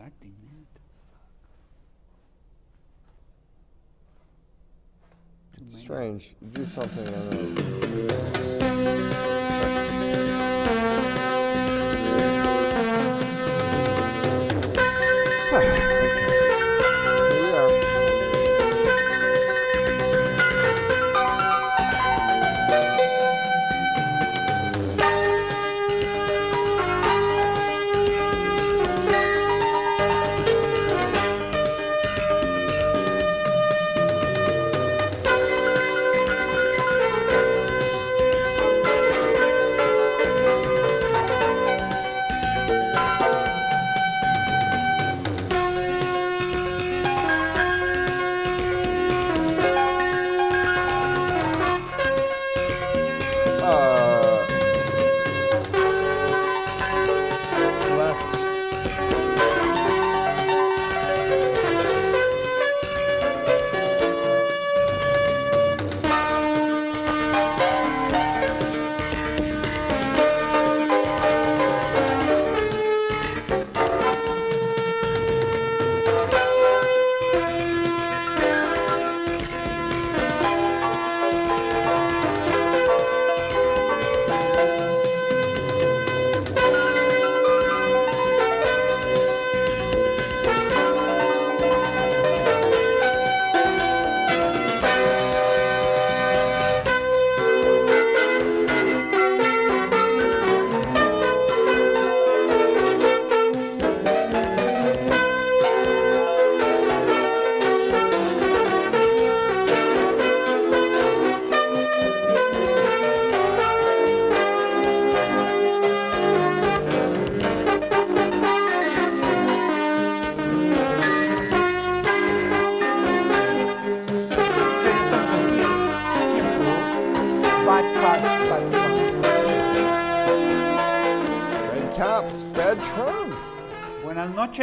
starting, man. It's strange. Do something.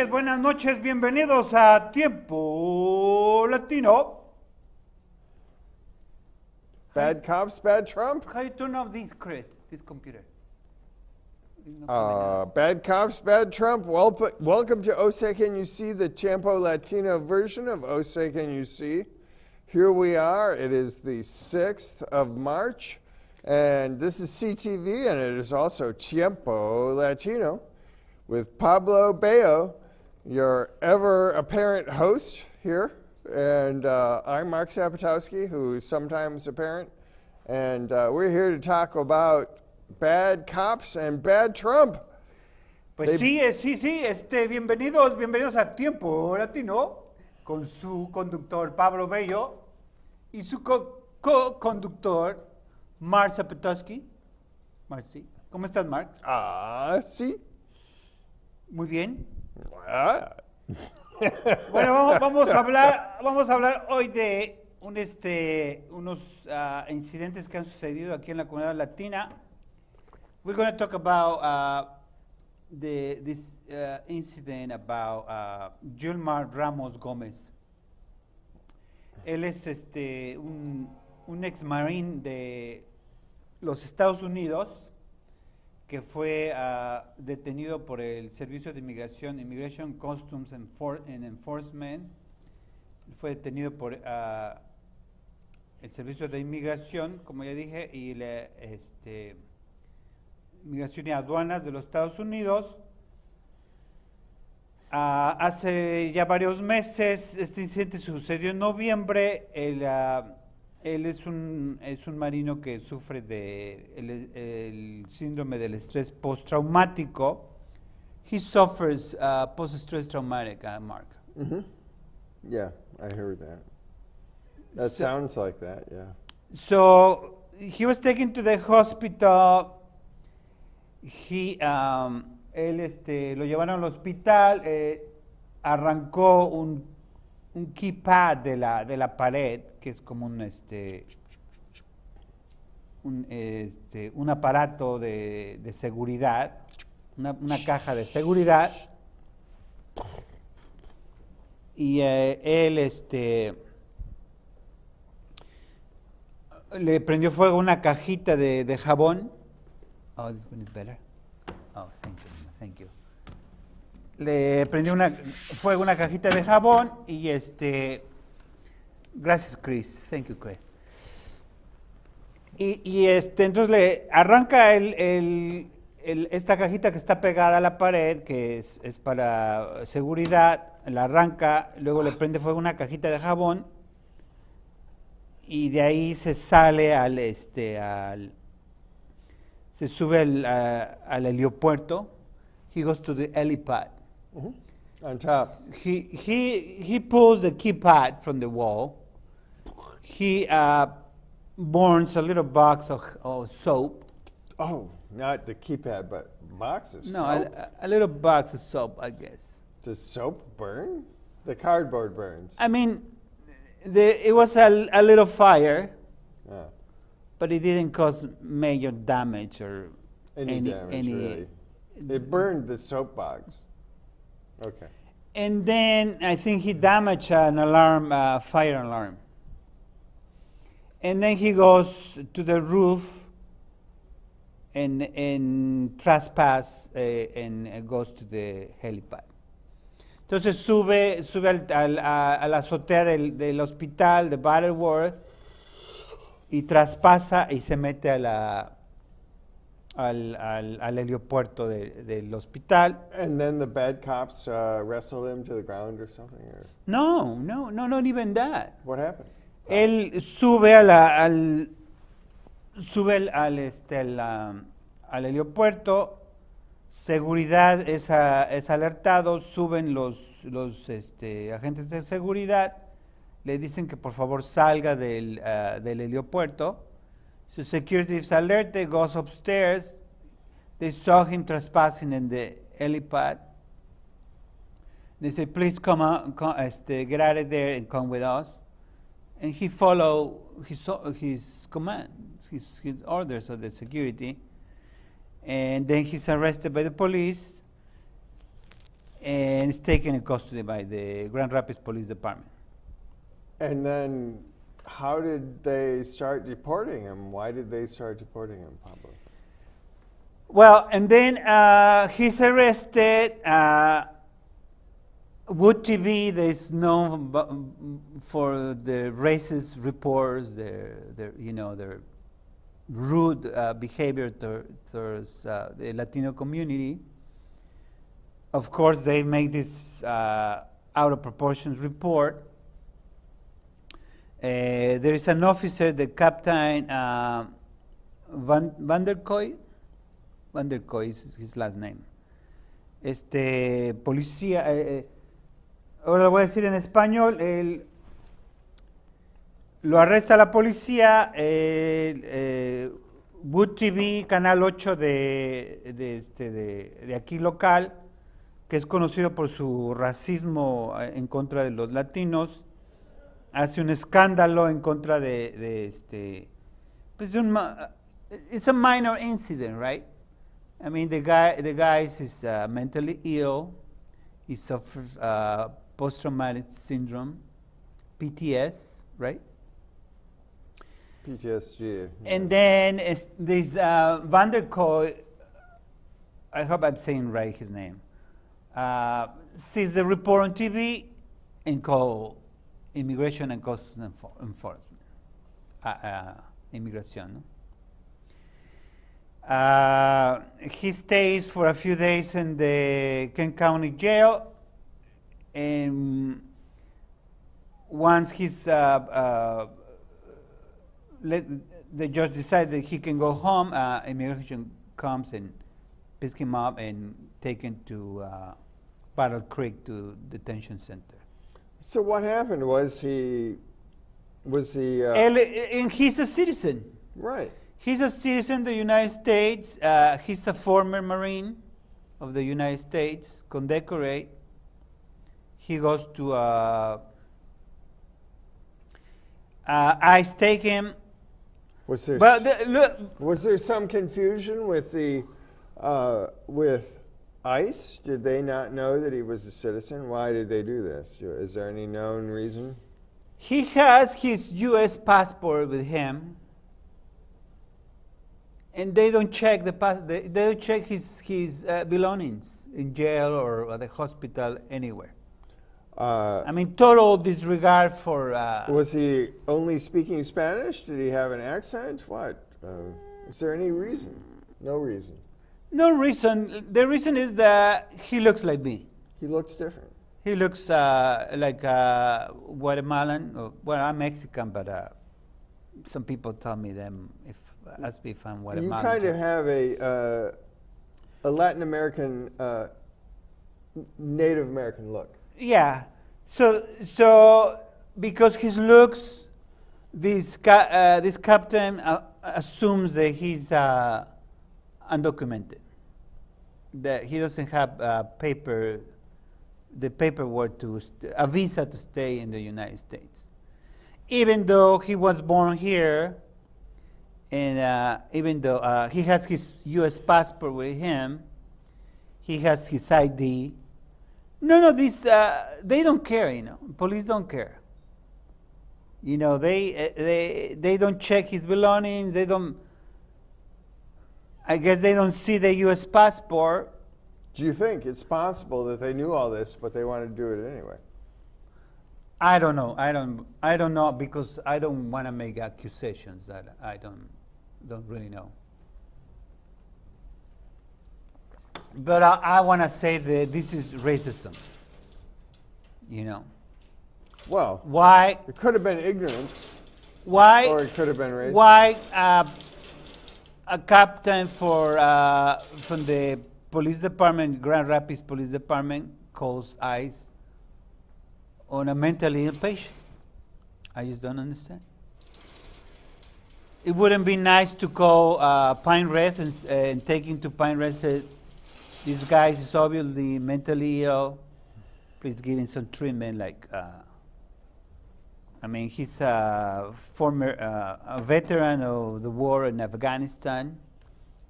Buenas noches, bienvenidos a Tiempo Latino. Bad cops, bad Trump? How you turn off this, Chris, this computer? Bad cops, bad Trump. Welcome to OSE Can You See, the Tiempo Latino version of OSE Can You See. Here we are. It is the 6th of March, and this is CTV, and it is also Tiempo Latino with Pablo Bello, your ever apparent host here. And I'm Mark Zapotowski, who is sometimes apparent. And we're here to talk about bad cops and bad Trump. Pues sí, bienvenidos a Tiempo Latino con su conductor Pablo Bello y su co-conductor Mark Zapotowski. Marcy, ¿cómo estás, Mark? Sí. Muy bien. Bueno, vamos a hablar hoy de unos incidentes que han sucedido aquí en la comunidad latina. We're going to talk about this incident about Gilmar Ramos Gómez. Él es un ex marine de los Estados Unidos que fue detenido por el Servicio de Inmigración, Immigration Customs and Enforcement. Fue detenido por el Servicio de Inmigración, como ya dije, y Migración y Aduanas de los Estados Unidos. Hace ya varios meses, este incidente sucedió en noviembre. Él es un marino que sufre de el síndrome del estrés postraumático. He suffers post-stress traumatic, Mark. Mm-hmm. Yeah, I heard that. That sounds like that, yeah. So he was taken to the hospital. Él lo llevaron al hospital. Arrancó un keypad de la pared, que es como un aparato de seguridad, una caja de seguridad, y él le prendió fuego una cajita de jabón. Oh, this one is better. Oh, thank you. le prendió fuego una cajita de jabón y gracias Chris, thank you Chris. Y entonces le arranca esta cajita que está pegada a la pared, que es para seguridad, la arranca, luego le prende fuego una cajita de jabón y de ahí se sale se sube al heliopuerto. He goes to the helipad. On top. He pulls the keypad from the wall. He burns a little box of soap. Oh, not the keypad, but box of No, soap? a little box of soap, I guess. Does soap burn? The cardboard burns. I mean, it was a little fire, Ah, but it didn't cause major damage or any damage, really. It burned the soap box. Okay. And then I think he damaged an alarm, fire alarm. And then he goes to the roof and trespass and goes to the helipad. Entonces sube a la azotea del hospital de Butterworth y traspasa y se mete al heliopuerto del hospital. And then the bad cops wrestled him to the ground or something? Or No, not even that. what happened? Él sube al heliopuerto, seguridad es alertado, suben los agentes de seguridad, le dicen que por favor salga del heliopuerto. So security is alerted, goes upstairs. They saw him trespassing in the helipad. They say, please come out, get out of there and come with us. And he followed his command, his orders of the security. And then he's arrested by the police and is taken in custody by the Grand Rapids Police Department. And then how did they start deporting him? Why did they start deporting him, Pablo? Well, and then he's arrested. Wood TV is known for the racist reports, their rude behavior towards the Latino community. Of course, they make this out of proportions report. There is an officer, the Captain Vanderkoy is his last name. Policía, ahora lo voy a decir en español, lo arresta la policía, Wood TV, Canal 8 de aquí local, que es conocido por su racismo en contra de los latinos, hace un escándalo en contra pues it's a minor incident, right? I mean, the guy is mentally ill. He suffers post-traumatic syndrome, PTS, right? PTSD. And then this Vanderkoy, I hope I'm saying right his name, sees the report on TV and call Immigration and Customs Enforcement. Immigration, no? He stays for a few days in the Kent County Jail, and once the judge decides that he can go home, immigration comes and picks him up and take him to Battle Creek to detention center. So what happened? Was he? And he's a citizen. Right. He's a citizen of the United States. He's a former Marine of the United States, condecorate. He goes to ICE take him. Was there? Look, was there some confusion with with ICE? Did they not know that he was a citizen? Why did they do this? Is there any known reason? he has his U.S. passport with him, and they don't check they don't check his belongings. in jail or at the hospital, anywhere. Uh, I mean, total disregard for. was he only speaking Spanish? Did he have an accent? What? Is there any reason? No reason. No reason. The reason is that he looks like me. He looks different. He looks like Guatemalan. Well, I'm Mexican, but some people tell me ask me if I'm Guatemalan. You kind of have a Latin American, Native American look. Yeah. So because his looks, this captain assumes that he's undocumented, that he doesn't have the paperwork a visa to stay in the United States, even though he was born here, and even though he has his U.S. passport with him, he has his ID. No, they don't care. Police don't care. They don't check his belongings. They don't. I guess they don't see the U.S. passport. Do you think it's possible that they knew all this, but they wanted to do it anyway? I don't know. I don't know, because I don't want to make accusations that I don't really know. But I want to say that this is racism. Well, Why? it could have been ignorance, Why? or it could have been racist. Why a captain from the police department, Grand Rapids Police Department, calls ICE on a mentally ill patient? I just don't understand. It wouldn't be nice to call Pine Rest and take him to Pine Rest. This guy is obviously mentally ill. Please give him some treatment. He's a former a veteran of the war in Afghanistan.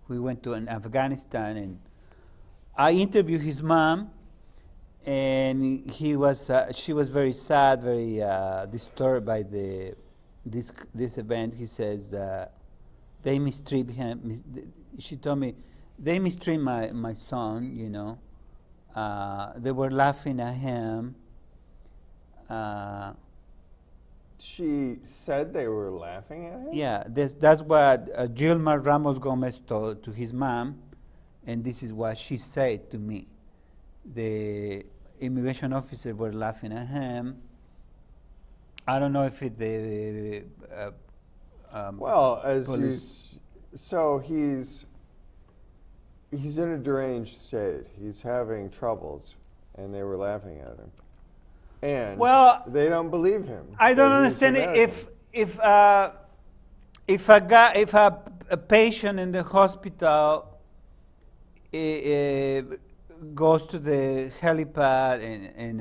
We went to Afghanistan, and I interviewed his mom, and she was very sad, very disturbed by this event. He says that they mistreat him. She told me they mistreat my son. They were laughing at him. She said they were laughing at him? Yeah, that's what Gilmar Ramos Gomez told to his mom, and this is what she said to me. The immigration officers were laughing at him. I don't know if the well, as police. So he's in a deranged state. He's having troubles, and they were laughing at him. And they don't believe him. I don't understand if a patient in the hospital goes to the helipad and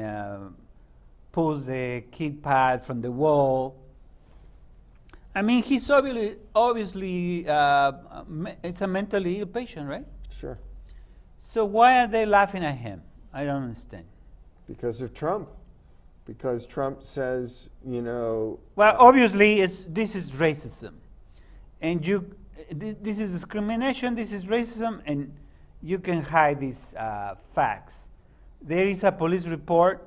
pulls the keypad from the wall. I mean, he's obviously it's a mentally ill patient, right? Sure. So why are they laughing at him? I don't understand. Because of Trump. Because Trump says, Well, obviously, this is racism, and this is discrimination. This is racism, and you can hide these facts. There is a police report.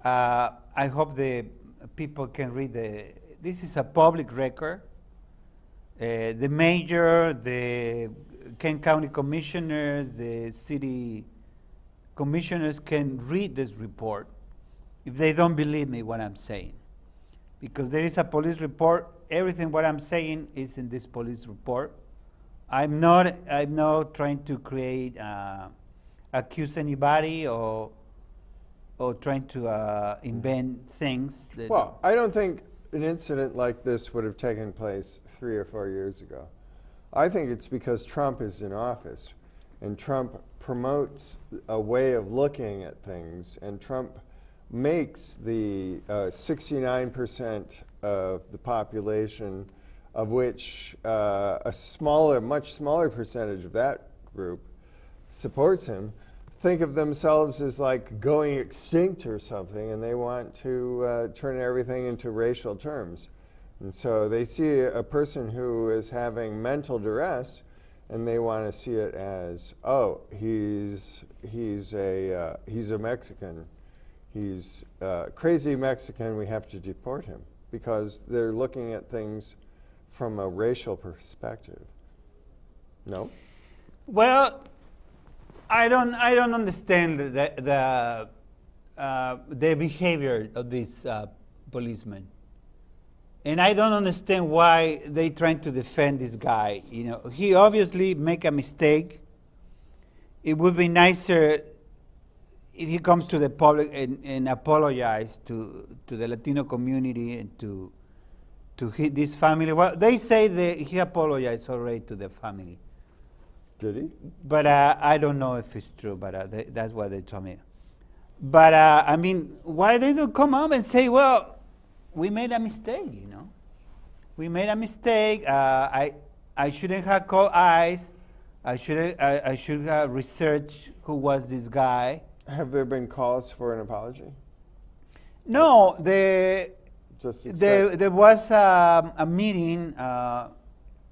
I hope the people can read this is a public record. The mayor, the Kent County commissioners, the city commissioners can read this report if they don't believe me what I'm saying. Because there is a police report. Everything what I'm saying is in this police report. I'm not trying to accuse anybody or trying to invent things. Well, I don't think an incident like this would have taken place 3 or 4 years ago. I think it's because Trump is in office, and Trump promotes a way of looking at things, and Trump makes the 69% of the population, of which much smaller percentage of that group supports him, think of themselves as like going extinct or something, and they want to turn everything into racial terms. And so they see a person who is having mental duress, and they want to see it as, oh, he's a Mexican, he's a crazy Mexican, we have to deport him, because they're looking at things from a racial perspective. No? Well, I don't understand the behavior of these policemen, and I don't understand why they trying to defend this guy. You know, he obviously make a mistake. It would be nicer if he comes to the public and apologize to the Latino community and to this family. Well, they say that he apologized already to the family. Did he? But I don't know if it's true, but that's what they told me. But I mean, why they don't come up and say, well, we made a mistake, you know? We made a mistake. I shouldn't have called ICE. I should have researched who was this guy. Have there been calls for an apology? No, there was a meeting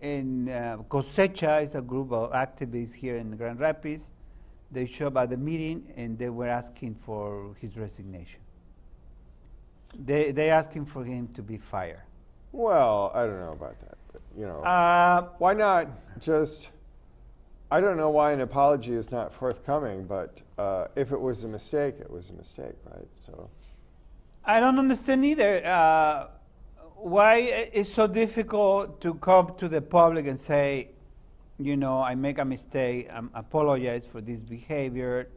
in Cosecha. Is a group of activists here in Grand Rapids. They showed up at the meeting and they were asking for his resignation. They asking for him to be fired. Well, I don't know about that, but why not just? I don't know why an apology is not forthcoming, but if it was a mistake, it was a mistake, right? So I don't understand either why it's so difficult to come to the public and say, you know, I make a mistake, I apologize for this behavior.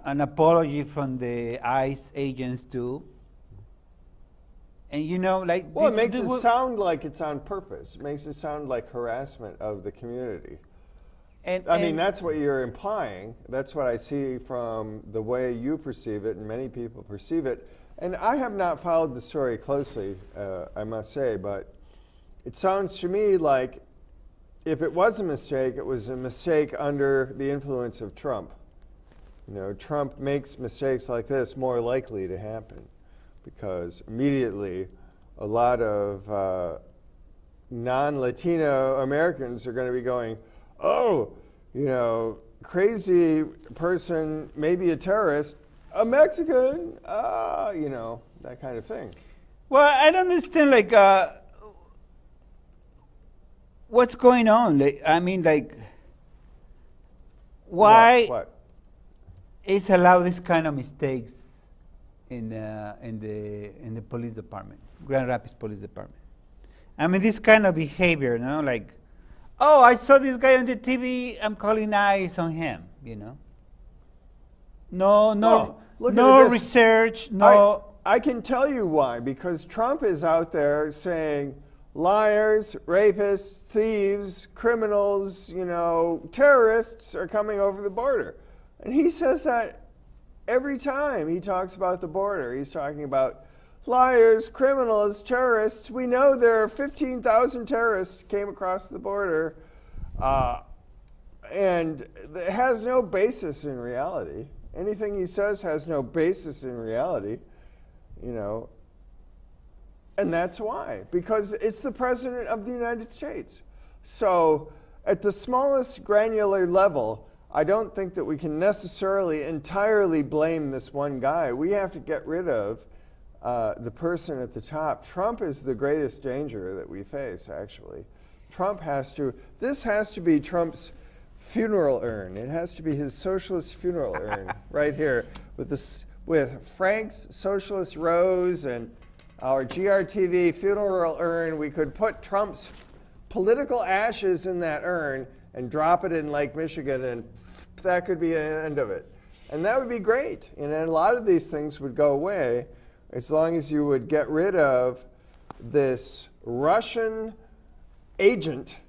An apology from the ICE agents too. And you know, like, well, it makes it sound like it's on purpose. It makes it sound like harassment of the community. And I mean, that's what you're implying. That's what I see from the way you perceive it, and many people perceive it. And I have not followed the story closely, I must say, but it sounds to me like if it was a mistake, it was a mistake under the influence of Trump. You know, Trump makes mistakes like this more likely to happen because immediately a lot of non-Latino Americans are going to be going, oh, you know, crazy person, maybe a terrorist, a Mexican, you know, that kind of thing. Well, I don't understand, like, what's going on? Like, I mean, like, why What? it's allowed this kind of mistakes in the police department, Grand Rapids Police Department? I mean, this kind of behavior, you know, like, oh, I saw this guy on the TV, I'm calling eyes on him, you know? No research, no. I can tell you why, because Trump is out there saying liars, rapists, thieves, criminals, you know, terrorists are coming over the border. And he says that every time he talks about the border. He's talking about liars, criminals, terrorists. We know there are 15,000 terrorists came across the border, and it has no basis in reality. Anything he says has no basis in reality, you know. And that's why, because it's the President of the United States. So at the smallest granular level, I don't think that we can necessarily entirely blame this one guy. We have to get rid of the person at the top. Trump is the greatest danger that we face, actually. This has to be Trump's funeral urn. It has to be his socialist funeral urn right here with Frank's socialist rose and our GRTV funeral urn. We could put Trump's political ashes in that urn and drop it in Lake Michigan, and that could be the end of it. And that would be great. And a lot of these things would go away as long as you would get rid of this Russian agent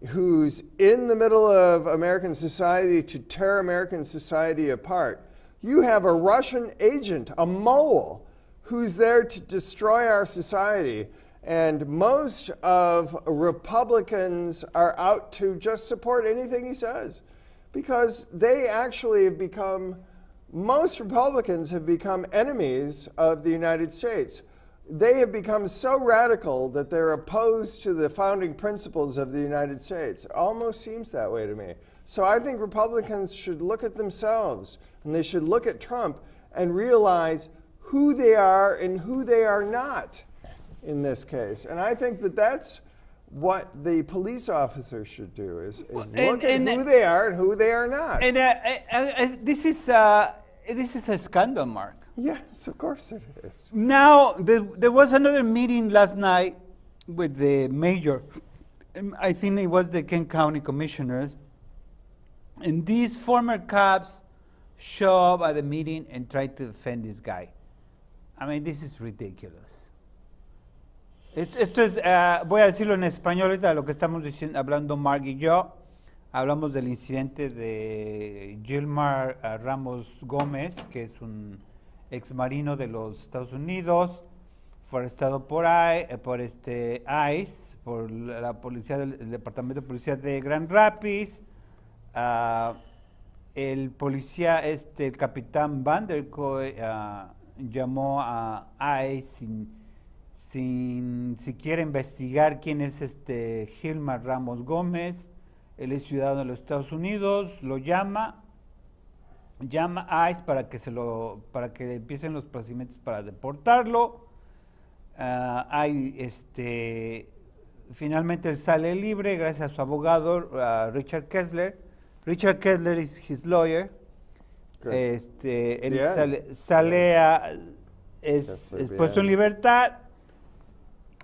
who's in the middle of American society to tear American society apart. You have a Russian agent, a mole, who's there to destroy our society. And most of Republicans are out to just support anything he says, because they actually have become, most Republicans have become enemies of the United States. they have become so radical that they're opposed to the founding principles of the United States. It almost seems that way to me. So I think Republicans should look at themselves, and they should look at Trump and realize who they are and who they are not in this case. And I think that that's what the police officers should do, is look at who they are and who they are not. And this is a scandal, Mark. Yes, of course it is. Now, there was another meeting last night with the mayor. I think it was the Kent County Commissioners. And these former cops show up at the meeting and try to defend this guy. I mean, this is ridiculous. Esto es, voy a decirlo en español ahorita, lo que estamos hablando Mark y yo. Hablamos del incidente de Gilmar Ramos Gómez, que es un ex marino de los Estados Unidos, fue arrestado por ICE, por la policía del Departamento de Policía de Grand Rapids. El policía, el capitán Vanderkoy, llamó a ICE sin siquiera investigar quién es Gilmar Ramos Gómez. Él es ciudadano de los Estados Unidos, lo llama a ICE para que empiecen los procedimientos para deportarlo. Finalmente él sale libre gracias a su abogado, Richard Kessler. Richard Kessler is his lawyer. Él es puesto en libertad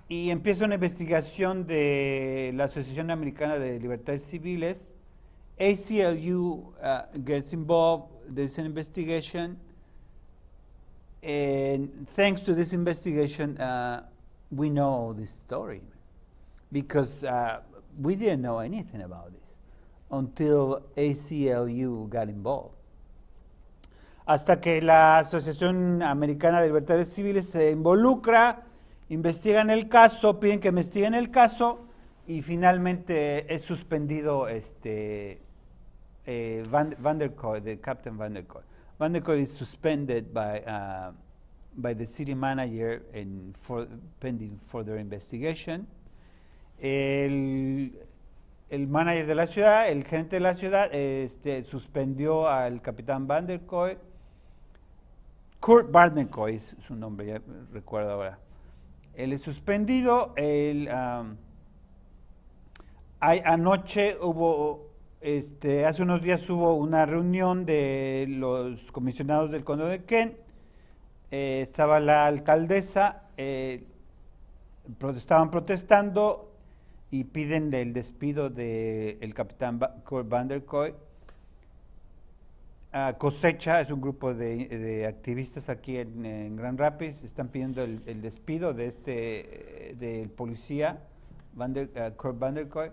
y empieza una investigación de la Asociación Americana de Libertades Civiles. ACLU gets involved. There's an investigation, and thanks to this investigation, we know this story, because we didn't know anything about this until ACLU got involved. Hasta que la Asociación Americana de Libertades Civiles se involucra, investigan el caso, piden que investiguen el caso, y finalmente es suspendido Vanderkoy, the Captain Vanderkoy. Vanderkoy is suspended by the city manager pending further investigation. El manager de la ciudad, el gerente de la ciudad, suspendió al capitán Vanderkoy. Kurt Vanderkoy es su nombre, ya recuerdo ahora. Él es suspendido. Anoche hubo, hace unos días hubo una reunión de los comisionados del condado de Kent. Estaba la alcaldesa, estaban protestando y piden el despido del capitán Kurt Vanderkoy. Cosecha es un grupo de activistas aquí en Grand Rapids, están pidiendo el despido del policía Kurt Vanderkoy.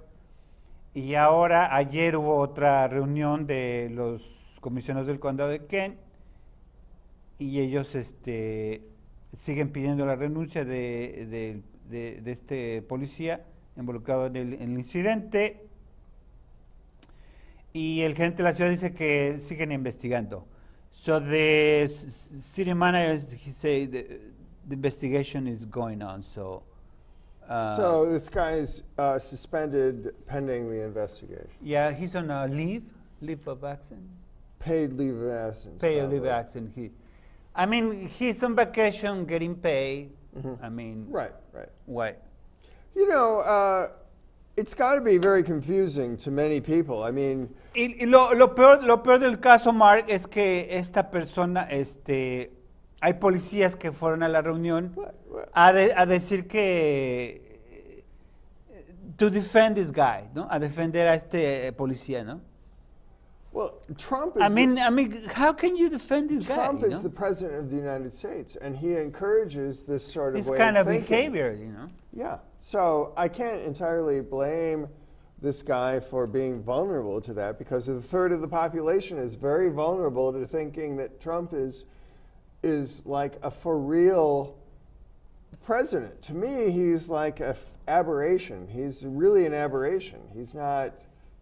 Y ahora, ayer hubo otra reunión de los comisionados del condado de Kent y ellos siguen pidiendo la renuncia de este policía involucrado en el incidente. Y el gerente de la ciudad dice que siguen investigando. So the city manager, he said the investigation is going on. So this guy is suspended pending the investigation. Yeah, he's on a leave of absence. Paid leave of absence. Paid leave of absence. He's on vacation getting paid. Right. Why? You know, it's got to be very confusing to many people. Lo peor del caso, Mark, es que esta persona, hay policías que fueron a la reunión a decir que to defend this guy, ¿no? A defender a este policía, ¿no? Well, Trump is. How can you defend this guy? Trump is the president of the United States, and he encourages this sort of way kind of thinking. behavior, you know. Yeah. So I can't entirely blame this guy for being vulnerable to that, because a third of the population is very vulnerable to thinking that Trump is like a for real president. To me, he's like an aberration. He's really an aberration. He's not.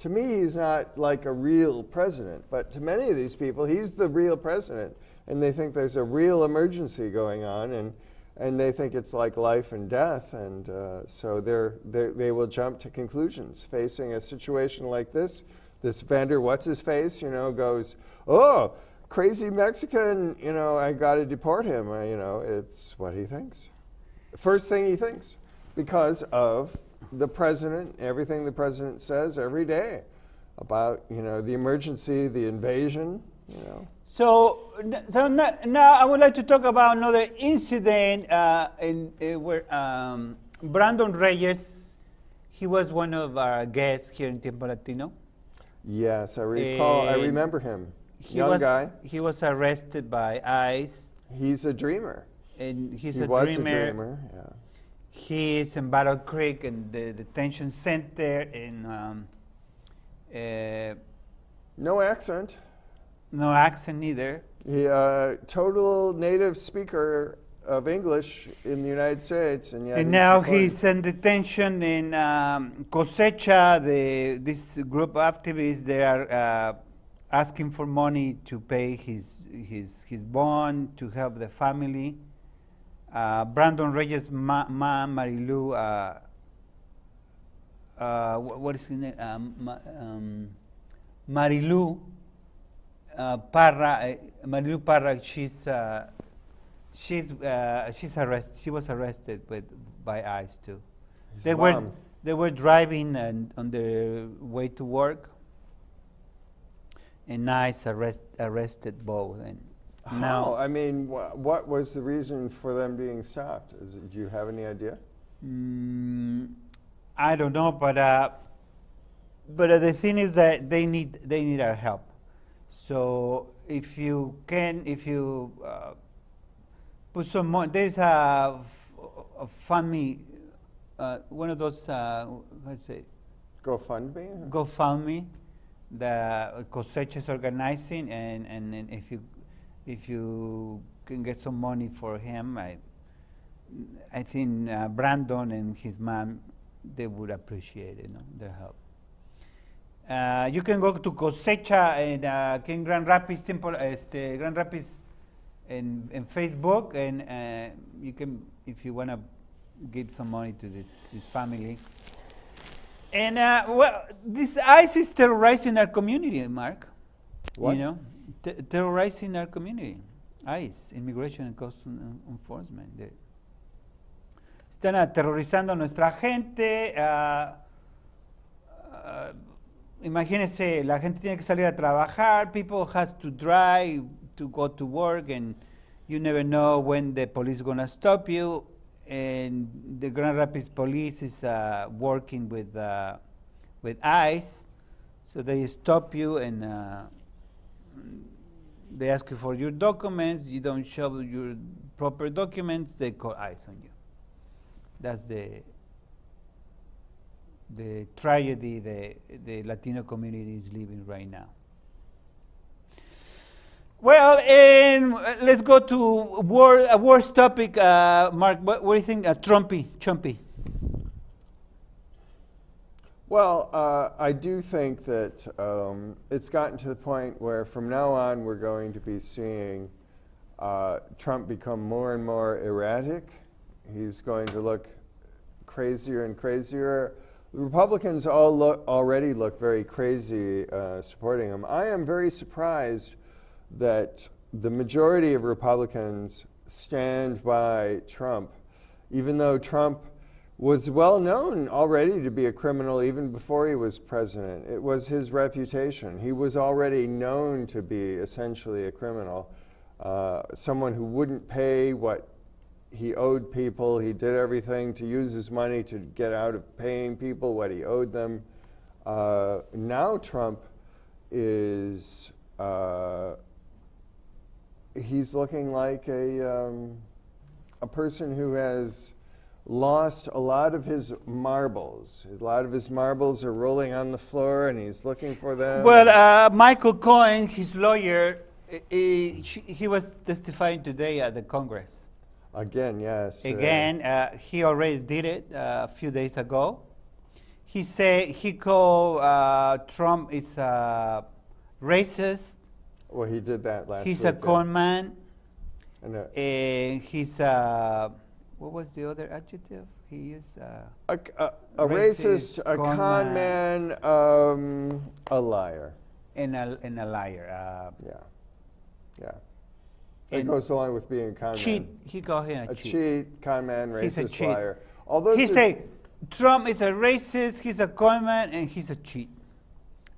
To me, he's not like a real president, but to many of these people, he's the real president, and they think there's a real emergency going on, and and they think it's like life and death, and so they will jump to conclusions. Facing a situation like this vendor, what's his face, goes, oh, crazy Mexican, I got to deport him. It's what he thinks. First thing he thinks, because of the president, everything the president says every day about, the emergency, the invasion, So now I would like to talk about another incident where Brandon Reyes, he was one of our guests here in Tiempo Latino. Yes, I remember him. Young guy. He was arrested by ICE. He's a dreamer. And he was a dreamer, yeah. He is in Battle Creek in the detention center in no accent. No accent either. He total native speaker of English in the United States, and yet now he's in detention in Cosecha. This group of activists, they are asking for money to pay his bond to help the family. Brandon Reyes' mom, Marilu, what is his name? Marilu Parra. Marilu Parra. She's arrested. She was arrested by ICE too. They were driving on their way to work, and ICE arrested both. And how? now, I mean, what was the reason for them being stopped? Do you have any idea? I don't know, but the thing is that they need our help. So if you put some more, there's a funny, one of those, let's say, GoFundMe, the Cosecha is organizing, and if you can get some money for him, I think Brandon and his mom, they would appreciate it, their help. You can go to Cosecha in Grand Rapids, Grand Rapids, in Facebook, and you can, if you want to give some money to this family. And this ICE is terrorizing our community, Mark. What? Terrorizing our community. ICE, Immigration and Customs Enforcement. Están aterrorizando a nuestra gente. Imagínense, la gente tiene que salir a trabajar. People has to drive to go to work, and you never know when the police is going to stop you. And the Grand Rapids police is working with ICE, so they stop you and they ask you for your documents. You don't show your proper documents, they call ICE on you. That's the tragedy the Latino community is living right now. Well, and let's go to a worst topic, Mark. What do you think, Trumpy? Well, I do think that it's gotten to the point where from now on we're going to be seeing Trump become more and more erratic. He's going to look crazier and crazier. The Republicans already look very crazy supporting him. I am very surprised that the majority of Republicans stand by Trump, even though Trump was well known already to be a criminal even before he was president. It was his reputation. He was already known to be essentially a criminal, someone who wouldn't pay what he owed people. He did everything to use his money to get out of paying people what he owed them. Now Trump is he's looking like a person who has lost a lot of his marbles. A lot of his marbles are rolling on the floor, and he's looking for them. Well, Michael Cohen, his lawyer, he was testifying today at the Congress. Again, yes. Again, he already did it a few days ago. He said he called Trump is racist. Well, he did that last week. He's a con man. And he's what was the other adjective he used? A racist, a con man, a liar. And a liar. Yeah. It goes along with being a con cheat. man. He called him A cheat, con man, He's a racist, cheat. liar. Although He said Trump is a racist, he's a con man, and he's a cheat.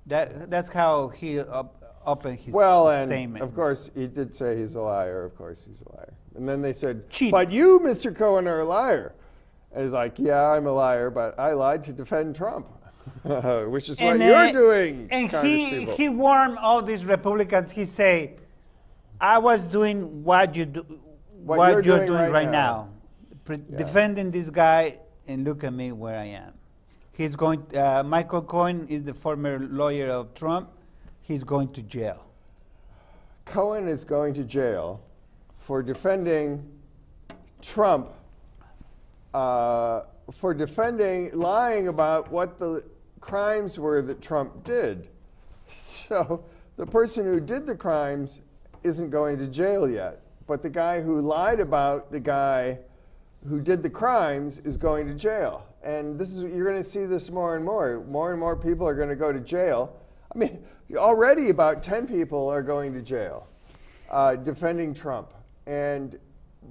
That's how he opened his statement. And of course, he did say he's a liar. Of course, he's a liar. And then they said, cheat. But you, Mr. Cohen, are a liar. And he's like, yeah, I'm a liar, but I lied to defend Trump, which is what you're doing. And he warned all these Republicans. He said, I was doing what you're doing right now. Defending this guy, and look at me where I am. He's going. Michael Cohen is the former lawyer of Trump. He's going to jail. Cohen is going to jail for defending Trump, lying about what the crimes were that Trump did. So the person who did the crimes isn't going to jail yet, but the guy who lied about the guy who did the crimes is going to jail. And you're going to see this more and more. More and more people are going to go to jail. I mean, already about 10 people are going to jail defending Trump.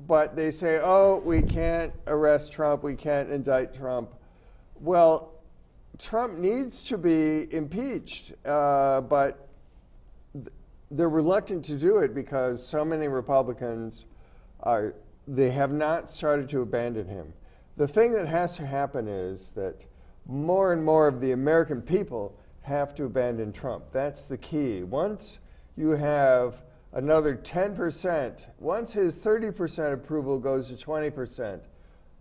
But they say, oh, we can't arrest Trump, we can't indict Trump. Well, Trump needs to be impeached, but they're reluctant to do it because so many Republicans they have not started to abandon him. The thing that has to happen is that more and more of the American people have to abandon Trump. That's the key. Once you have another 10%, once his 30% approval goes to 20%,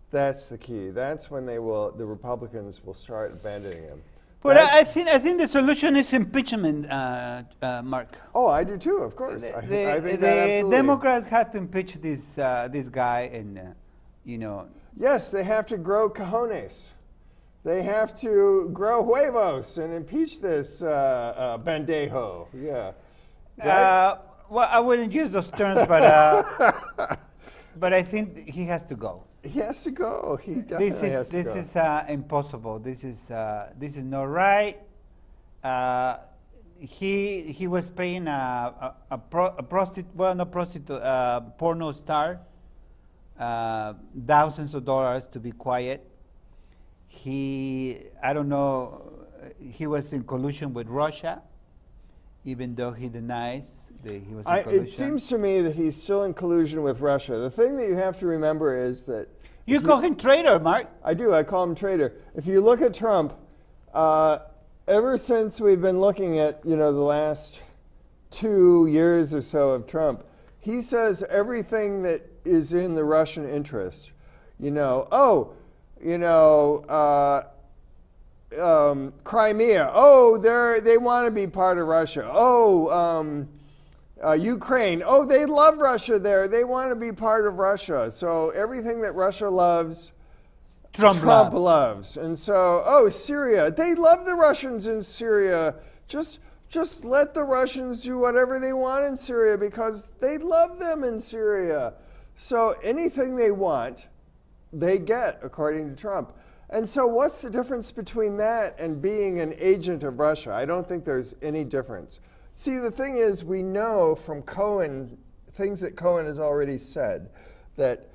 that's the key. That's when the Republicans will start abandoning him. But I think the solution is impeachment, Mark. Oh, I do too, of course. I think that absolutely. Democrats had to impeach this guy, and Yes, they have to grow cojones. They have to grow huevos and impeach this bandejo. Yeah. Right? Well, I wouldn't use those terms, but but I think he has to go. He has to go. He definitely has to go. This is impossible. This is not right. He was paying a prostitute, well, not prostitute, porno star, thousands of dollars to be quiet. I don't know, he was in collusion with Russia, even though he denies that he was in collusion. It seems to me that he's still in collusion with Russia. The thing that you have to remember is that... You call him traitor, Mark. I do. I call him traitor. If you look at Trump, ever since we've been looking at the last 2 years or so of Trump, he says everything that is in the Russian interest. Crimea. Oh, they want to be part of Russia. Oh, Ukraine. Oh, they love Russia there. They want to be part of Russia. So everything that Russia loves, Trump loves. And so, Syria. They love the Russians in Syria. Just let the Russians do whatever they want in Syria because they love them in Syria. So anything they want, they get, according to Trump. And so what's the difference between that and being an agent of Russia? I don't think there's any difference. See, the thing is, we know from Cohen, things that Cohen has already said, that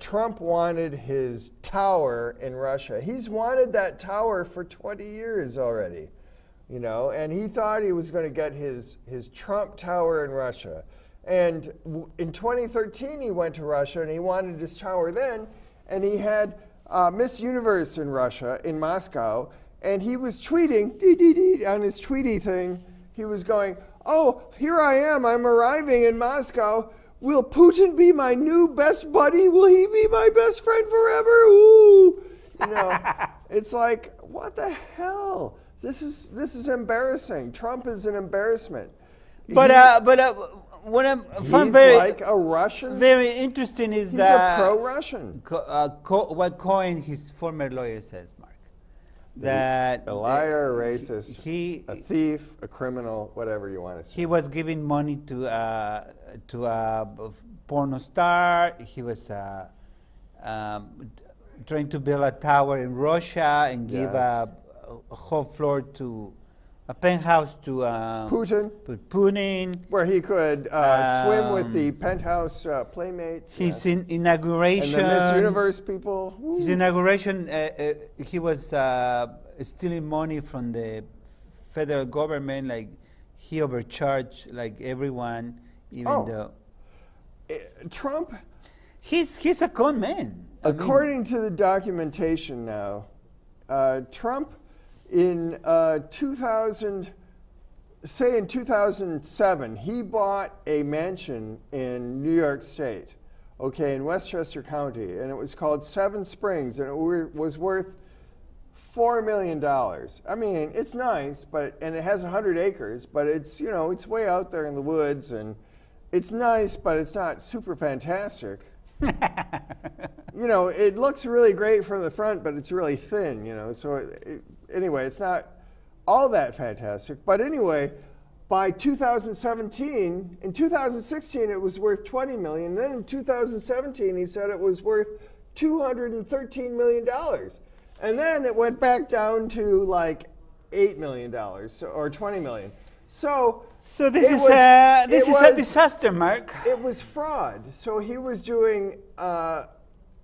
Trump wanted his tower in Russia. He's wanted that tower for 20 years already, and he thought he was going to get his Trump tower in Russia. And in 2013, he went to Russia, and he wanted his tower then, and he had Miss Universe in Russia, in Moscow, and he was tweeting, on his tweety thing, he was going, oh, here I am, I'm arriving in Moscow. Will Putin be my new best buddy? Will he be my best friend forever? Ooh. It's like, what the hell? This is embarrassing. Trump is an embarrassment. But what I find like a Russian. Very interesting is he's that a pro-Russian. What Cohen, his former lawyer, says, Mark, that a liar, a racist, a thief, a criminal, whatever you want to say. He was giving money to a porno star. He was trying to build a tower in Russia and give Yes. a whole floor to a penthouse to Putin, Putin. where he could swim with the penthouse playmates. His yes. And inauguration. the Miss Universe people. Woo. His inauguration, he was stealing money from the federal government. Like he overcharged like everyone, even Oh. though Trump, he's a con man. I mean, according to the documentation now, Trump in 2007, he bought a mansion in New York State, okay, in Westchester County, and it was called Seven Springs, and it was worth $4 million. I mean, it's nice, and it has 100 acres, but it's, it's way out there in the woods, and it's nice, but it's not super fantastic. It looks really great from the front, but it's really thin, so anyway, it's not all that fantastic. But anyway, by 2017, in 2016, it was worth $20 million. Then in 2017, he said it was worth $213 million. And then it went back down to like $8 million or $20 million. So this is a disaster, Mark. It was fraud. So he was doing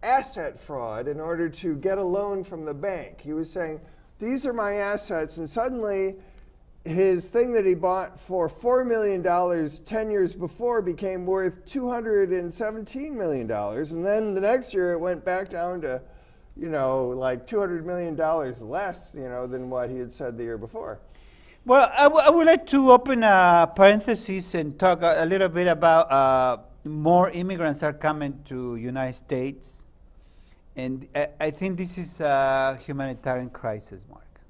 asset fraud in order to get a loan from the bank. He was saying, these are my assets, and suddenly his thing that he bought for $4 million 10 years before became worth $217 million. And then the next year it went back down to, like $200 million less, than what he had said the year before. Well, I would like to open a parenthesis and talk a little bit about more immigrants are coming to United States. And I think this is a humanitarian crisis, Mark.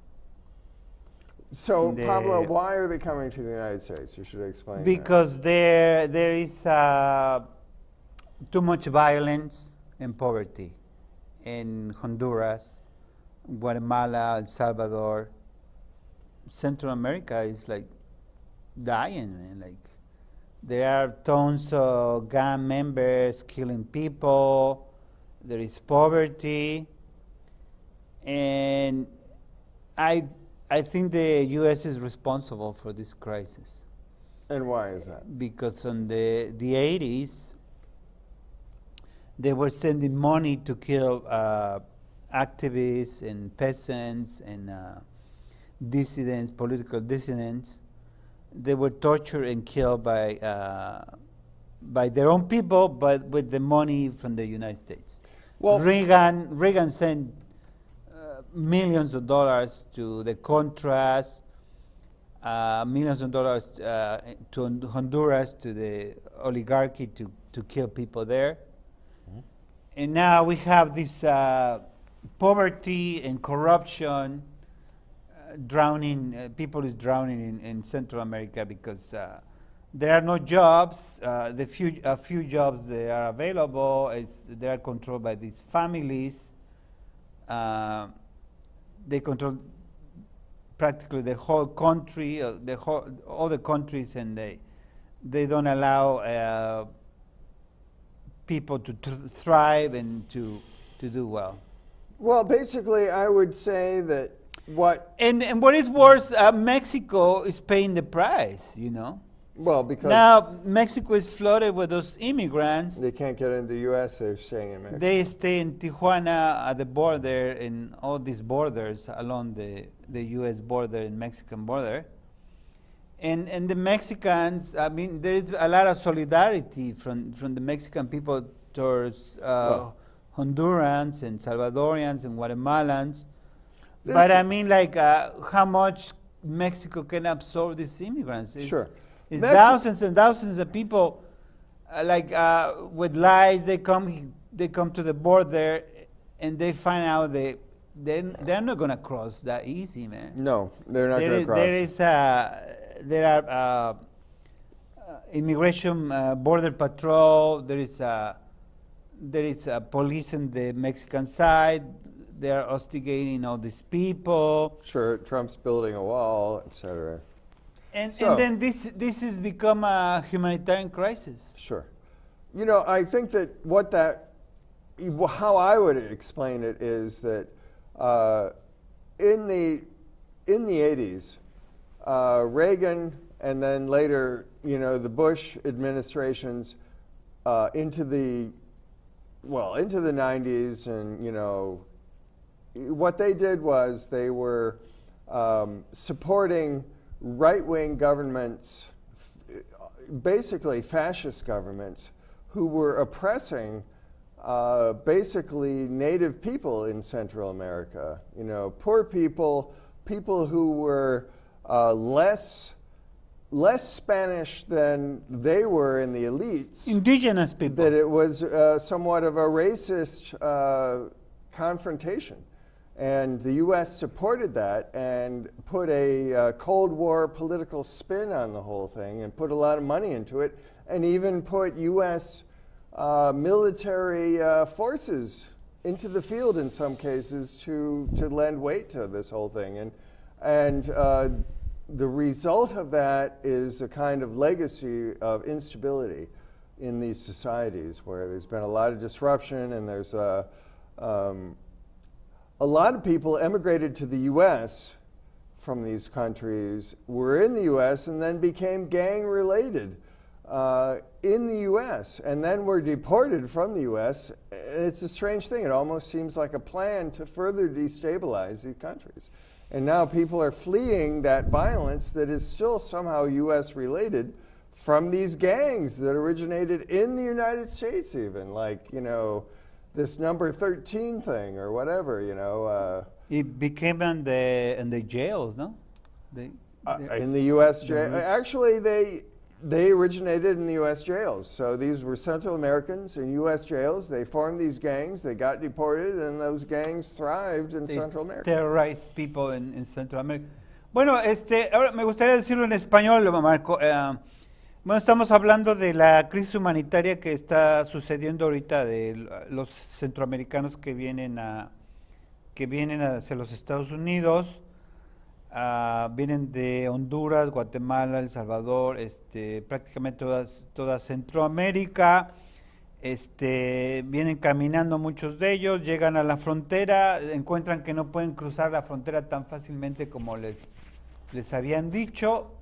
So, Pablo, why are they coming to the United States? You should explain. Because there is too much violence and poverty in Honduras, Guatemala, El Salvador. Central America is like dying, and like there are tons of gang members killing people. There is poverty, and I think the U.S. is responsible for this crisis. And why is that? Because in the 80s, they were sending money to kill activists and peasants and dissidents, political dissidents. They were tortured and killed by their own people, but with the money from the United States. Well, Reagan sent millions of dollars to the Contras, millions of dollars to Honduras, to the oligarchy to kill people there. Mm-hmm. And now we have this poverty and corruption drowning, people is drowning in Central America because there are no jobs. A few jobs that are available they are controlled by these families. They control practically the whole country, all the countries, and they don't allow people to thrive and to do well. Well, basically, I would say that and what is worse, Mexico is paying the price, Well, because now Mexico is flooded with those immigrants. They can't get into the U.S., they're staying in Mexico. They stay in Tijuana at the border, in all these borders along the U.S. border and Mexican border. And the Mexicans, I mean, there is a lot of solidarity from the Mexican people towards Hondurans and Salvadorians and Guatemalans. But I mean, like, how much Mexico can absorb these immigrants? It's thousands and thousands of people, with lies. They come to the border, and they find out they're not gonna cross that easy, man. No, they're not gonna cross. There are immigration border patrol. There is police on the Mexican side. They are hostigating all these people. Sure, Trump's building a wall, etc. And then this has become a humanitarian crisis. Sure. I think that what that how I would explain it is that in the 80s, Reagan and then later, the Bush administrations into the 90s, and what they did was they were supporting right-wing governments, basically fascist governments, who were oppressing basically native people in Central America. Poor people, people who were less Spanish than they were in the elites. Indigenous people. That it was somewhat of a racist confrontation. And the U.S. supported that and put a Cold War political spin on the whole thing and put a lot of money into it, and even put U.S. Military forces into the field in some cases to lend weight to this whole thing. And the result of that is a kind of legacy of instability in these societies where there's been a lot of disruption, and there's a lot of people emigrated to the U.S. from these countries, were in the U.S., and then became gang-related in the U.S., and then were deported from the U.S. And it's a strange thing. It almost seems like a plan to further destabilize these countries. And now people are fleeing that violence that is still somehow U.S.-related from these gangs that originated in the United States even, like, this number 13 thing or whatever, It became in the jails, no? In the U.S. jail. Actually, they originated in the U.S. jails. So these were Central Americans in U.S. jails. They formed these gangs. They got deported, and those gangs thrived in Central America. Terrorized people in Central America. Bueno, ahora me gustaría decirlo en español, Marco. Bueno, estamos hablando de la crisis humanitaria que está sucediendo ahorita de los centroamericanos que vienen hacia los Estados Unidos. Vienen de Honduras, Guatemala, El Salvador, prácticamente toda Centroamérica. Vienen caminando muchos de ellos, llegan a la frontera, encuentran que no pueden cruzar la frontera tan fácilmente como les habían dicho.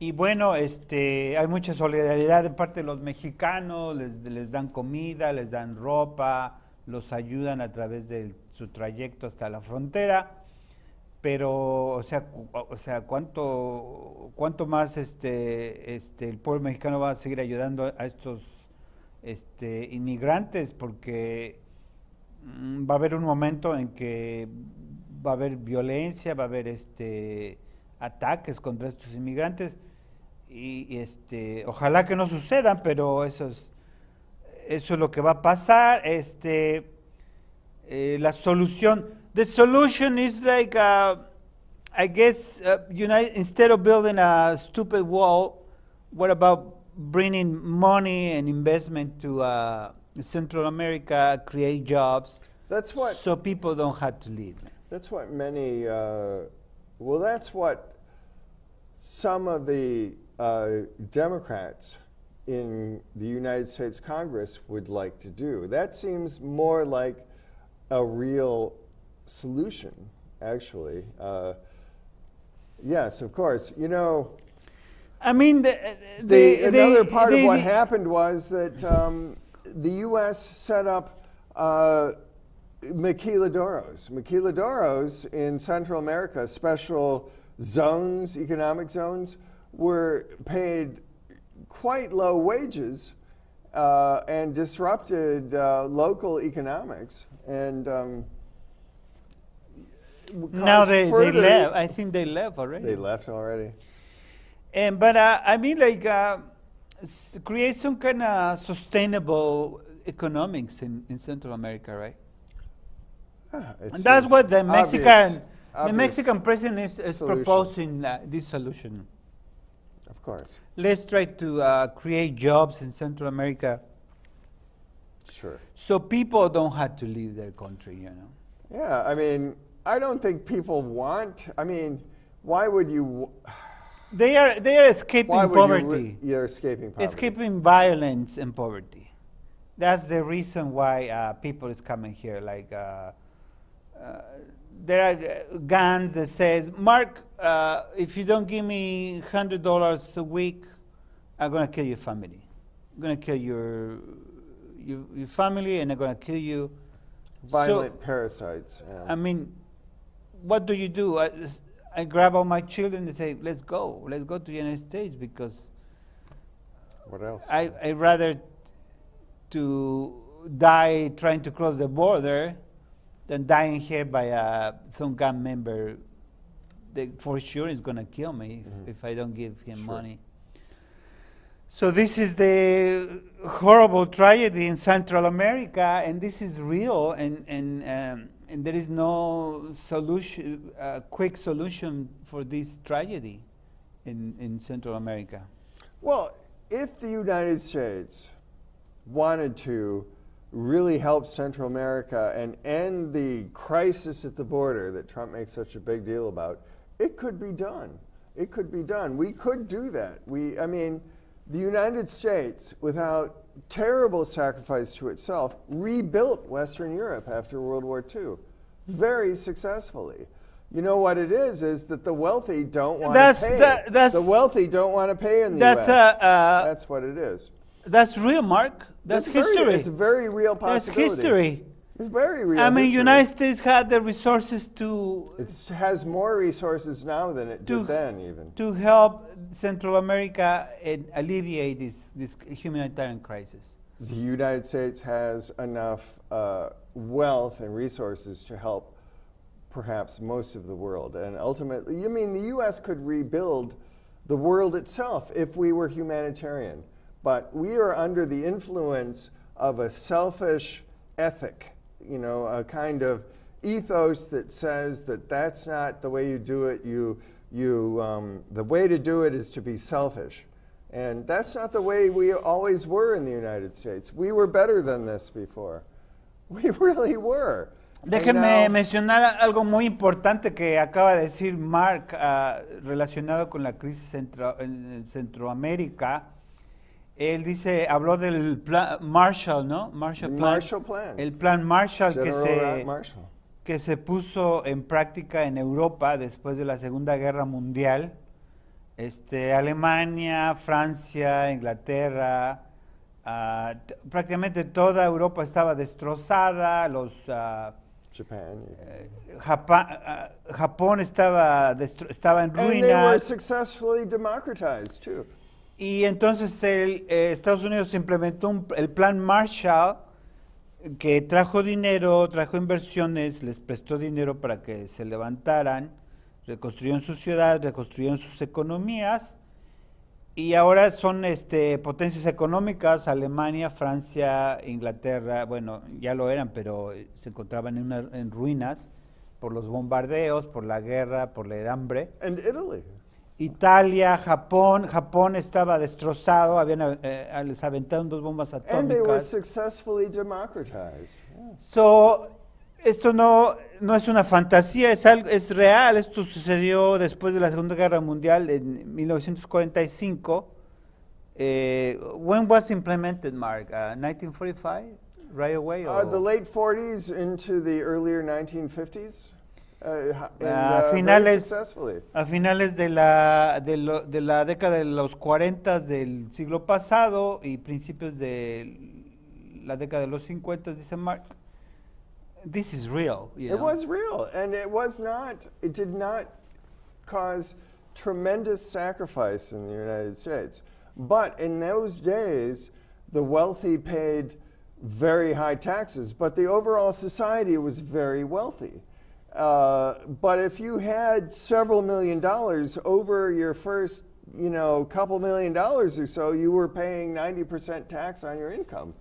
Y bueno, hay mucha solidaridad de parte de los mexicanos, les dan comida, les dan ropa, los ayudan a través de su trayecto hasta la frontera. Pero, o sea, ¿cuánto más el pueblo mexicano va a seguir ayudando a estos inmigrantes? Porque va a haber un momento en que va a haber violencia, va a haber ataques contra estos inmigrantes, y ojalá que no sucedan, pero eso es lo que va a pasar. La solución. The solution is like, I guess, instead of building a stupid wall, what about bringing money and investment to Central America, create jobs, so people don't have to leave? That's what many, that's what some of the Democrats in the United States Congress would like to do. That seems more like a real solution, actually. Yes, of course. I mean, another part of what happened was that the U.S. set up maquiladoros in Central America, special zones, economic zones, were paid quite low wages and disrupted local economics. And now they left. I think they left already. They left already. But I mean, like, create some kind of sustainable economics in Central America, right? And that's what the Mexican president is proposing, this solution. Of course. Let's try to create jobs in Central America. Sure. So people don't have to leave their country, Yeah, I mean, I don't think people want. I mean, why would you? They are escaping poverty. You're escaping poverty. Escaping violence and poverty. That's the reason why people is coming here. Like there are guns that says, Mark, if you don't give me $100 a week, I'm gonna kill your family. I'm gonna kill your family, and I'm gonna kill you. Violent parasites. Yeah. I mean, what do? I grab all my children and say, let's go to the United States, because What else? I'd rather to die trying to cross the border than dying here by some gang member that for sure is going to kill me if I don't give him money. So this is the horrible tragedy in Central America, and this is real, and there is no solution, quick solution for this tragedy in Central America. Well, if the United States wanted to really help Central America and end the crisis at the border that Trump makes such a big deal about, it could be done. It could be done. We could do that. I mean, the United States, without terrible sacrifice to itself, rebuilt Western Europe after World War II very successfully. You know what it is that the wealthy don't want to pay. The wealthy don't want to pay in the U.S. That's what it is. That's real, Mark. That's history. It's a very real possibility. That's history. It's very real. I mean, history. United States had the resources to. It has more resources now than it did then, even. To help Central America and alleviate this humanitarian crisis. The United States has enough wealth and resources to help perhaps most of the world. And ultimately, I mean, the U.S. could rebuild the world itself if we were humanitarian. But we are under the influence of a selfish ethic, you know, a kind of ethos that says that that's not the way you do it. The way to do it is to be selfish. And that's not the way we always were in the United States. We were better than this before. We really were. Déjenme mencionar algo muy importante que acaba de decir Mark relacionado con la crisis en Centroamérica. Él habló del plan Marshall, ¿no? Marshall Plan. El plan Marshall que se puso en práctica en Europa después de la Segunda Guerra Mundial. Alemania, Francia, Inglaterra, prácticamente toda Europa estaba destrozada. Japón estaba en ruinas. And they were successfully democratized too. Y entonces Estados Unidos implementó el plan Marshall, que trajo dinero, trajo inversiones, les prestó dinero para que se levantaran, reconstruyeron sus ciudades, reconstruyeron sus economías, y ahora son potencias económicas. Alemania, Francia, Inglaterra, bueno, ya lo eran, pero se encontraban en ruinas por los bombardeos, por la guerra, por el hambre. And Italy. Italia, Japón estaba destrozado, les aventaron 2 bombas atómicas. And they were successfully democratized. Yeah. So, esto no es una fantasía, es real. Esto sucedió después de la Segunda Guerra Mundial en 1945. When was implemented, Mark? 1945, right away? The late 40s into the earlier 1950s. A finales de la década de los 40 del siglo pasado y principios de la década de los 50, dice Mark. This is real. It was real, and it did not cause tremendous sacrifice in the United States. But in those days, the wealthy paid very high taxes, but the overall society was very wealthy. But if you had several $1 million over your first, couple $1 million or so, you were paying 90% tax on your income.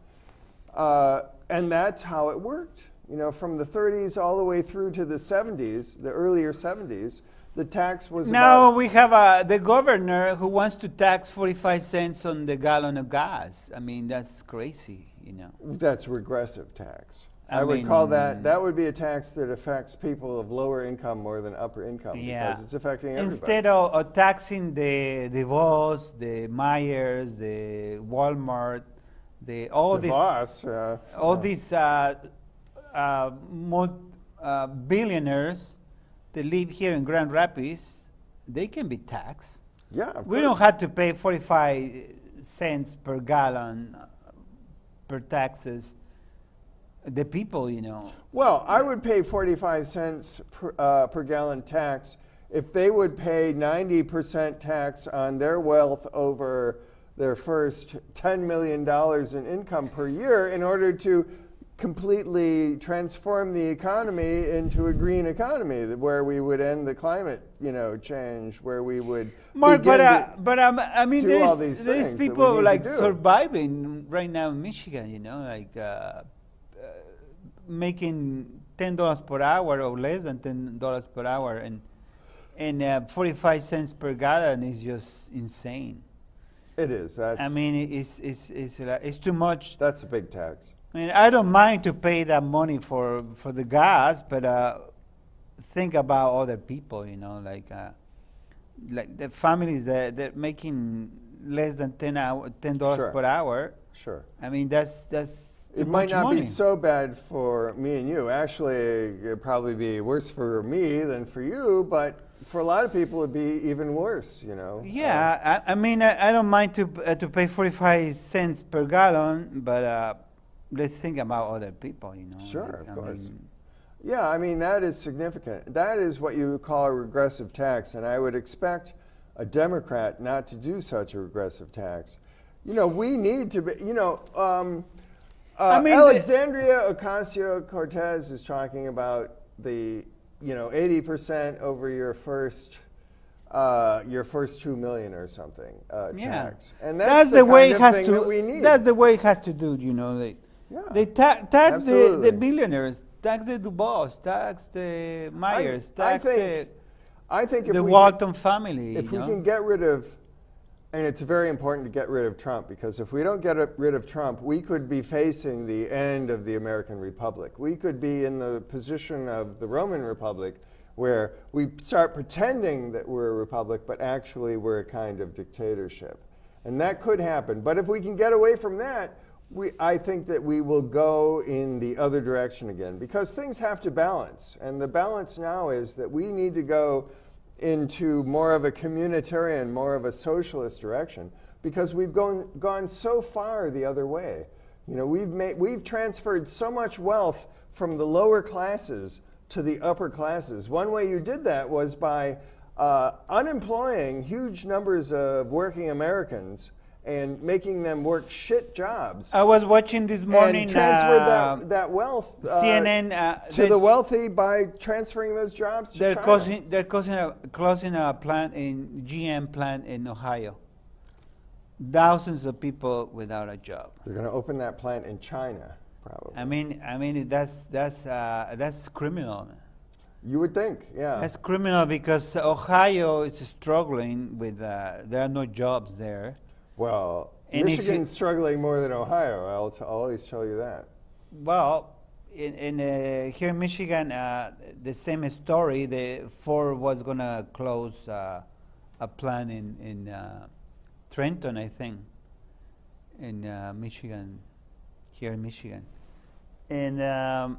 And that's how it worked. From the 30s all the way through to the 70s, the earlier 70s, the tax was Now we have the governor who wants to tax 45 cents on the gallon of gas. I mean, that's crazy, That's regressive tax. I would call that would be a tax that affects people of lower income more than upper income, because it's affecting everybody. Instead of taxing the Voss, the Myers, the Walmart, The boss. all these billionaires that live here in Grand Rapids, they can be taxed. Yeah, of We course. don't have to pay 45 cents per gallon per taxes. The people, you know. Well, I would pay 45 cents per gallon tax if they would pay 90% tax on their wealth over their first $10 million in income per year in order to completely transform the economy into a green economy where we would end the climate, change, where we would Mark, begin to I mean, do all there's these things that we people need like to do. surviving right now in Michigan, like making $10 per hour or less than $10 per hour, and 45 cents per gallon is just insane. It is. I mean, it's too much. That's a big tax. I mean, I don't mind to pay that money for the gas, but think about other people, like the families that they're making less than $10 Sure. per hour. Sure. I mean, that's too It might much not money. be so bad for me and you. Actually, it'd probably be worse for me than for you, but for a lot of people, it'd be even worse, Yeah, I mean, I don't mind to pay 45 cents per gallon, but let's think about other people, Sure, like, of course. mean, Yeah, I mean, that is significant. That is what you call a regressive tax, and I would expect a Democrat not to do such a regressive tax. We need to be, I mean, Alexandria Ocasio-Cortez is talking about the, 80% over your first 2 million or something tax, and that's the way kind it of has thing to. that we need. That's the way it has to do. Yeah, They tax the absolutely. billionaires, tax the Dubos, tax the Myers, I tax think if the we Walton family. if we can get rid of, and it's very important to get rid of Trump, because if we don't get rid of Trump, we could be facing the end of the American Republic. We could be in the position of the Roman Republic, where we start pretending that we're a republic, but actually we're a kind of dictatorship. And that could happen. But if we can get away from that, I think that we will go in the other direction again, because things have to balance. And the balance now is that we need to go into more of a communitarian, more of a socialist direction, because we've gone so far the other way. We've transferred so much wealth from the lower classes to the upper classes. One way you did that was by unemploying huge numbers of working Americans and making them work shit jobs. I was watching this morning. And transfer that wealth CNN to the wealthy by transferring those jobs to China. They're closing a plant in GM plant in Ohio. Thousands of people without a job. They're going to open that plant in China, probably. I mean that's criminal. You would think, yeah. That's criminal because Ohio is struggling with there are no jobs there. Well, And if Michigan's struggling more than Ohio. I'll always tell you that. Well, here in Michigan, the same story. The Ford was gonna close a plant in Trenton, I think, in Michigan, here in Michigan, and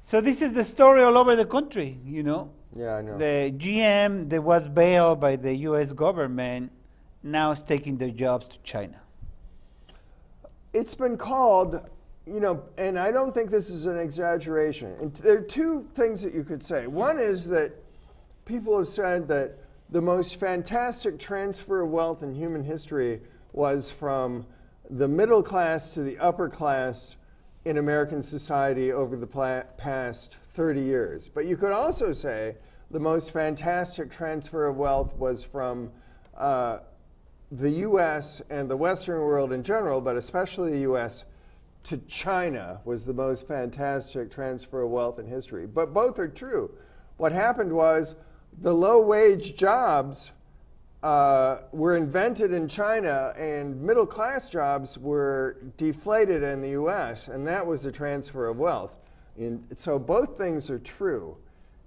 so this is the story all over the country. Yeah, I know. The GM that was bailed by the U.S. government now is taking their jobs to China. It's been called, and I don't think this is an exaggeration. And there are two things that you could say. One is that people have said that the most fantastic transfer of wealth in human history was from the middle class to the upper class in American society over the past 30 years. But you could also say the most fantastic transfer of wealth was from the U.S. and the Western world in general, but especially the U.S., to China was the most fantastic transfer of wealth in history. But both are true. What happened was the low-wage jobs were invented in China, and middle-class jobs were deflated in the U.S., and that was the transfer of wealth. So both things are true.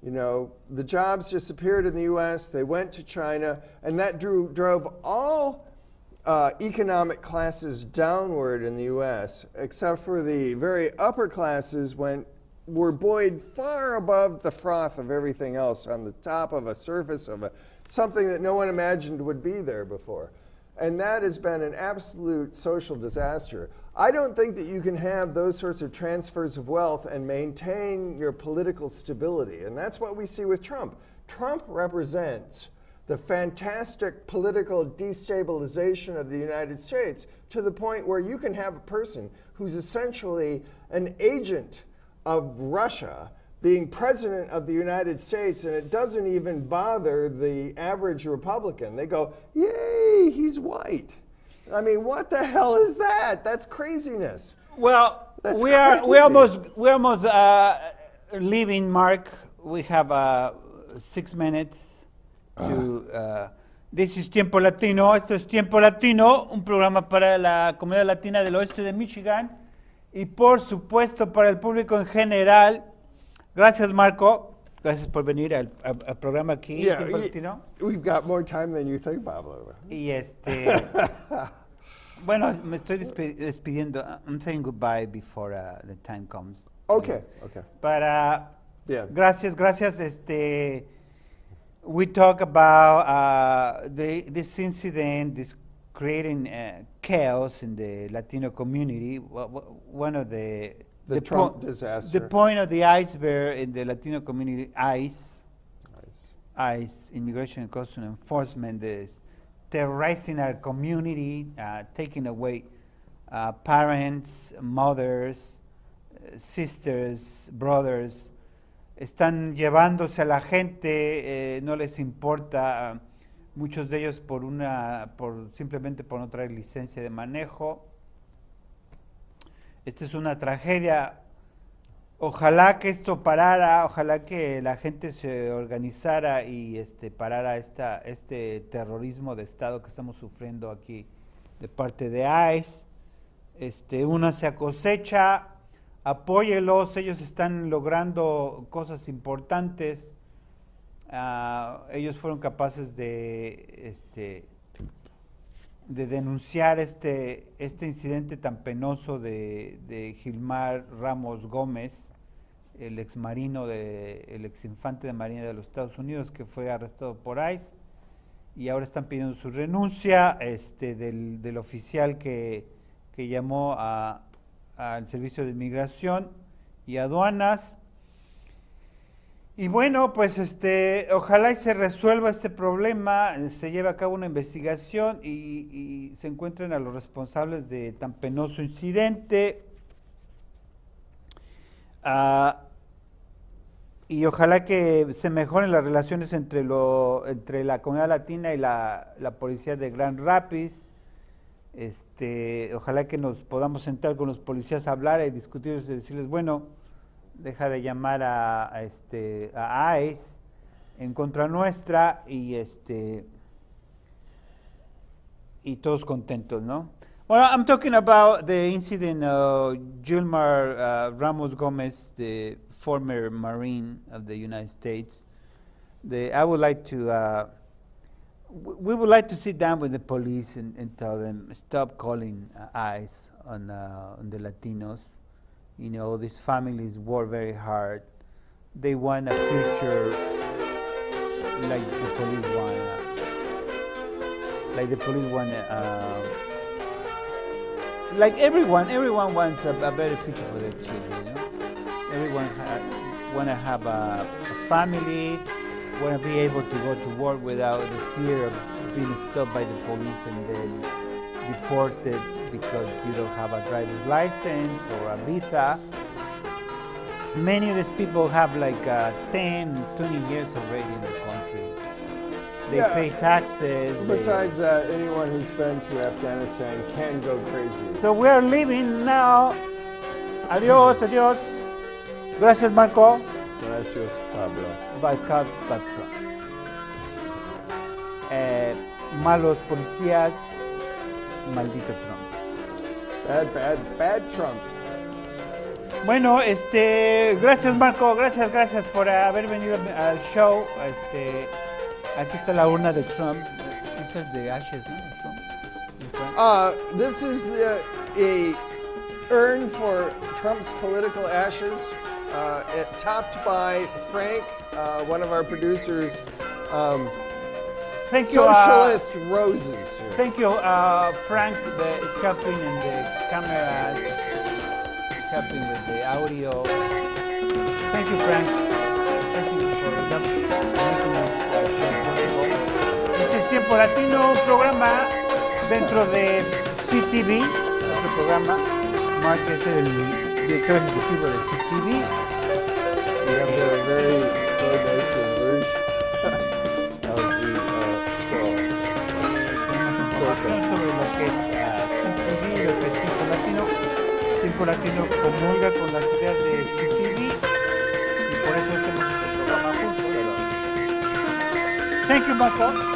The jobs disappeared in the U.S., they went to China, and that drove all economic classes downward in the U.S., except for the very upper classes were buoyed far above the froth of everything else on the top of a surface of something that no one imagined would be there before. And that has been an absolute social disaster. I don't think that you can have those sorts of transfers of wealth and maintain your political stability. And that's what we see with Trump. Trump represents the fantastic political destabilization of the United States to the point where you can have a person who's essentially an agent of Russia being president of the United States, and it doesn't even bother the average Republican. They go, yay, he's white. I mean, what the hell is that? That's craziness. Well, That's we're almost leaving, Mark. We have 6 minutes to. This is Tiempo Latino. Esto es Tiempo Latino, un programa para la comunidad latina del oeste de Michigan y por supuesto para el público en general. Gracias, Marco. Gracias por venir al programa aquí, Tiempo Latino. We've got more time than you think, Pablo. Y bueno, me estoy despidiendo. I'm saying goodbye before the time comes. Okay. But Yeah. gracias. We talk about this incident, this creating chaos in the Latino community. One of the Trump disaster. The point of the iceberg in the Latino community, ICE, Immigration and Customs Enforcement, is terrorizing our community, taking away parents, mothers, sisters, brothers. Están llevándose a la gente, no les importa, muchos de ellos simplemente por no traer licencia de manejo. Esta es una tragedia. Ojalá que esto parara, ojalá que la gente se organizara y parara este terrorismo de Estado que estamos sufriendo aquí de parte de ICE. Únase a cosecha, apóyelos, ellos están logrando cosas importantes. Ellos fueron capaces de denunciar este incidente tan penoso de Gilmar Ramos Gómez, el ex infante de Marina de los Estados Unidos, que fue arrestado por ICE, y ahora están pidiendo su renuncia del oficial que llamó al Servicio de Inmigración y Aduanas. Y bueno, pues ojalá y se resuelva este problema, se lleve a cabo una investigación y se encuentren a los responsables de tan penoso incidente. Y ojalá que se mejoren las relaciones entre la comunidad latina y la policía de Grand Rapids. Ojalá que nos podamos sentar con los policías a hablar y discutir y decirles, bueno, deja de llamar a ICE en contra nuestra y todos contentos, ¿no? Well, I'm talking about the incident of Gilmar Ramos Gomez, the former Marine of the United States. I would like to, we would like to sit down with the police and tell them, stop calling ICE on the Latinos. You know, these families work very hard. They want a future like the police want. Like everyone wants a better future for their children. You know? Everyone want to have a family, want to be able to go to work without the fear of being stopped by the police and then deported because you don't have a driver's license or a visa. Many of these people have like 10, 20 years already in the country. They pay taxes. Besides that, anyone who's been to Afghanistan can go crazy. So we are leaving now. Adiós. Gracias, Marco. Gracias, Pablo. By cops, bad Trump. Malos policías, maldito Trump. Bad Trump. Bueno, gracias, Marco, gracias por haber venido al show. Aquí está la urna de Trump. Esa es de Ashes, ¿no? Trump. Frank? This is a urn for Trump's political ashes, topped by Frank, one of our producers. Thank you, Socialist roses. Here. Thank you, Frank, is helping in the cameras, helping with the audio. Thank you, Frank. Thank you for making us possible. Este es Tiempo Latino, un programa dentro de CTV, nuestro programa. Mark es el director ejecutivo de CTV. We have the very slow motion version of the scroll. Información sobre lo que es CTV, lo que es Tiempo Latino. Tiempo Latino comulga con las ideas de CTV y por eso hacemos este programa juntos. Thank you, Marco.